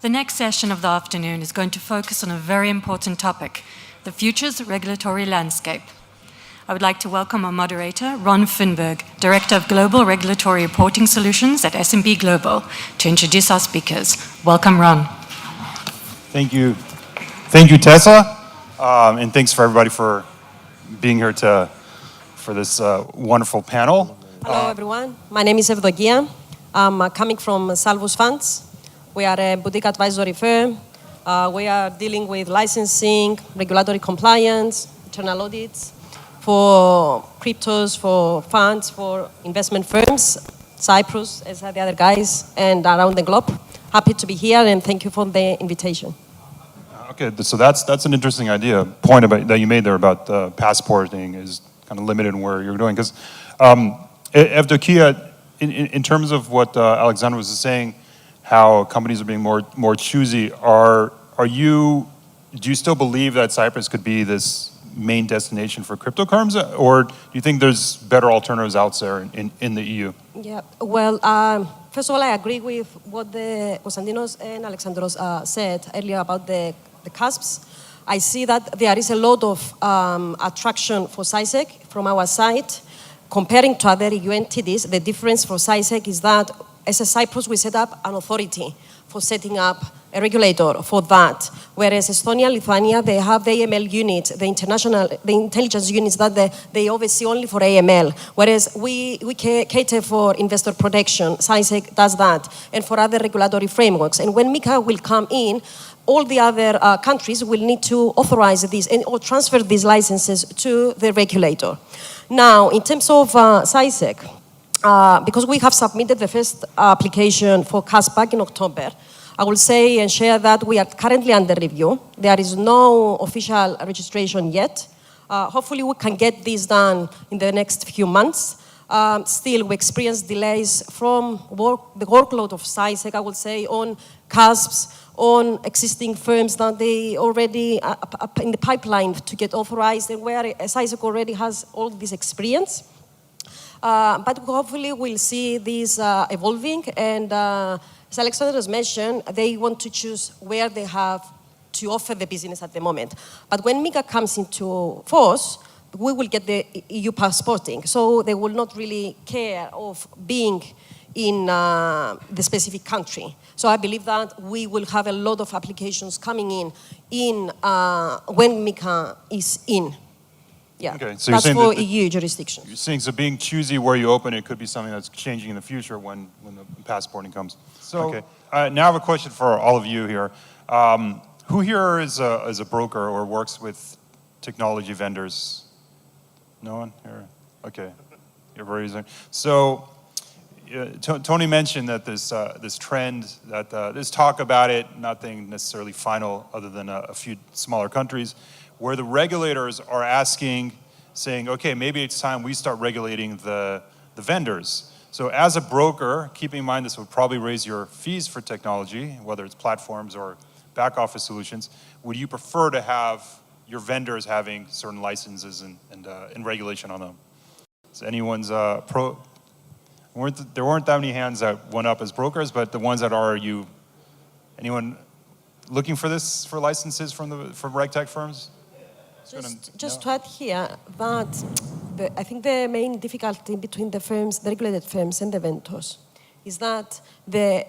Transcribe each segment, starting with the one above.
The next session of the afternoon is going to focus on a very important topic, the future's regulatory landscape. I would like to welcome our moderator, Ron Finberg, Director of Global Regulatory Reporting Solutions at S&P Global, to introduce our speakers. Welcome, Ron. Thank you. Thank you, Tessa. And thanks for everybody for being here for this wonderful panel. Hello, everyone. My name is Evdokia. I'm coming from SALVUS Funds. We are a boutique advisory firm. We are dealing with licensing, regulatory compliance, internal audits for cryptos, for funds, for investment firms, Cyprus, as are the other guys, and around the globe. Happy to be here, and thank you for the invitation. Okay, so that's an interesting point that you made there about passporting is kind of limited in where you're doing. Because Evdokia, in terms of what Alexandra was saying, how companies are being more choosy, do you still believe that Cyprus could be this main destination for cryptocurrency, or do you think there's better alternatives out there in the EU? Yeah, well, first of all, I agree with what the Konstantinos and Alexandros said earlier about the CASPs. I see that there is a lot of attraction for CySEC from our side. Comparing to other EU entities, the difference for CySEC is that as a Cyprus, we set up an authority for setting up a regulator for that. Whereas Estonia, Lithuania, they have the AML unit, the intelligence units that they oversee only for AML. Whereas we cater for investor protection. CySEC does that, and for other regulatory frameworks. And when MiCA will come in, all the other countries will need to authorize these or transfer these licenses to the regulator. Now, in terms of CySEC, because we have submitted the first application for CASP back in October, I will say and share that we are currently under review. There is no official registration yet. Hopefully we can get this done in the next few months. Still, we experience delays from the workload of CySEC, I would say, on CASPs, on existing firms that they already in the pipeline to get authorized, and where CySEC already has all this experience. But hopefully we'll see this evolving, and as Alexander has mentioned, they want to choose where they have to offer the business at the moment. But when MiCA comes into force, we will get the EU passporting, so they will not really care of being in the specific country. So I believe that we will have a lot of applications coming in when MiCA is in. Yeah, okay, so that's for EU jurisdiction. You're saying, so being choosy where you open it could be something that's changing in the future when the passporting comes. So, okay. Now I have a question for all of you here. Who here is a broker or works with technology vendors? No one here? Okay, you're very easy. So, Tony mentioned that this trend, that there's talk about it, nothing necessarily final other than a few smaller countries, where the regulators are saying, okay, maybe it's time we start regulating the vendors. So as a broker, keeping in mind this would probably raise your fees for technology, whether it's platforms or back office solutions, would you prefer to have your vendors having certain licenses and regulation on them? So anyone's there weren't that many hands that went up as brokers, but the ones that are, anyone looking for this, for licenses from RegTech firms? Just to add here that I think the main difficulty between the regulated firms and the vendors is that the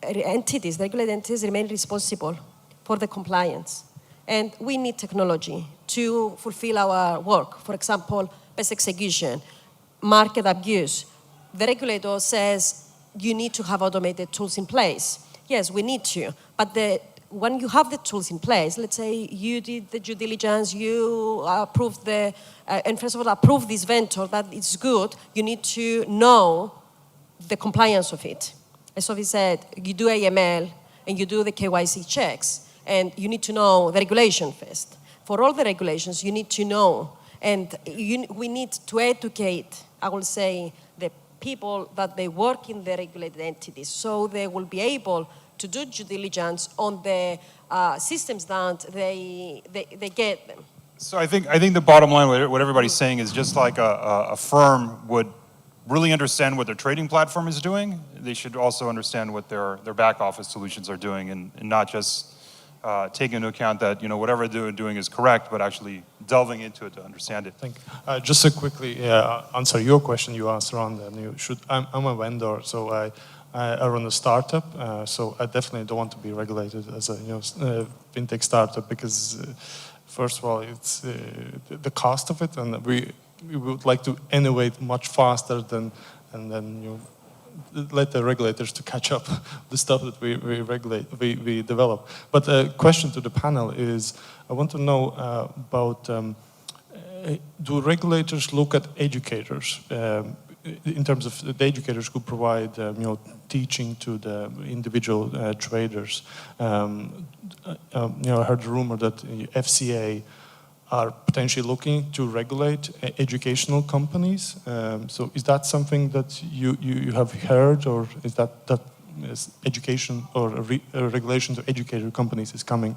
regulated entities remain responsible for the compliance. And we need technology to fulfill our work. For example, best execution, market abuse. The regulator says you need to have automated tools in place. Yes, we need to, but when you have the tools in place, let's say you did the due diligence, you approved and first of all approve this vendor that it's good, you need to know the compliance of it. As Sophie said, you do AML and you do the KYC checks, and you need to know the regulation first. For all the regulations, you need to know, and we need to educate, I will say, the people that they work in the regulated entities, so they will be able to do due diligence on the systems that they get them. So I think the bottom line, what everybody's saying is just like a firm would really understand what their trading platform is doing. They should also understand what their back office solutions are doing, and not just taking into account that whatever they're doing is correct, but actually delving into it to understand it. Thank you. Just to quickly answer your question you asked around, I'm a vendor, so I run a startup, so I definitely don't want to be regulated as a fintech startup, because first of all, it's the cost of it, and we would like to innovate much faster than let the regulators to catch up the stuff that we develop. But a question to the panel is, I want to know about do regulators look at educators in terms of the educators who provide teaching to the individual traders? I heard a rumor that FCA are potentially looking to regulate educational companies. So is that something that you have heard, or is that education or a regulation to educator companies is coming?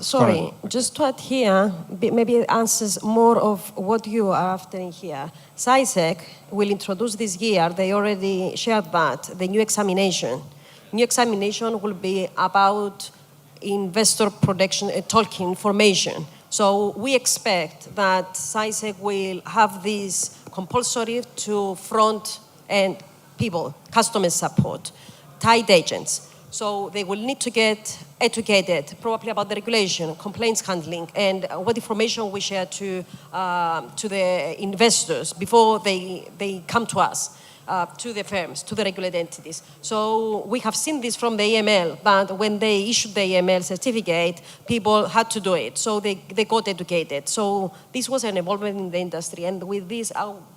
Sorry, just to add here, maybe it answers more of what you are after in here. CySEC will introduce this year, they already shared that, the new examination. New examination will be about investor protection and talking information. So we expect that CySEC will have this compulsory to front-end people, customer support, tied agents. So they will need to get educated, probably about the regulation, complaints handling, and what information we share to the investors before they come to us. To the firms, to the regulated entities. So we have seen this from the AML, but when they issued the AML certificate, people had to do it, so they got educated. So this was an involvement in the industry, and with this,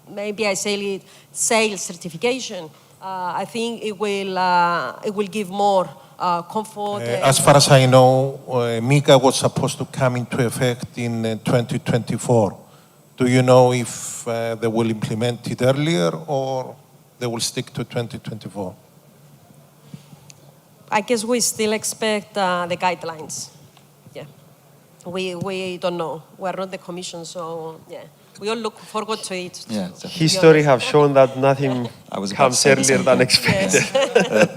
maybe I say it, sales certification, I think it will give more comfort. As far as I know, MiCA was supposed to come into effect in 2024. Do you know if they will implement it earlier, or they will stick to 2024? I guess we still expect the guidelines. Yeah, we don't know. We are not the commission, so yeah, we all look forward to it. Yeah, history have shown that nothing comes earlier than expected.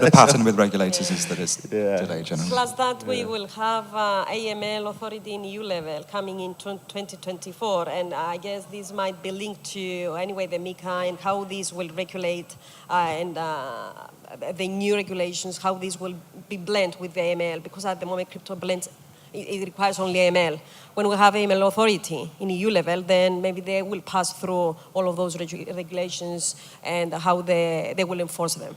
The pattern with regulators is that it's delayed generally. Plus that we will have AML Authority in EU level coming in 2024, and I guess this might be linked to anyway the MiCA and how this will regulate and the new regulations, how this will be blended with the AML, because at the moment crypto blends. It requires only AML. When we have AML Authority in EU level, then maybe they will pass through all of those regulations and how they will enforce them.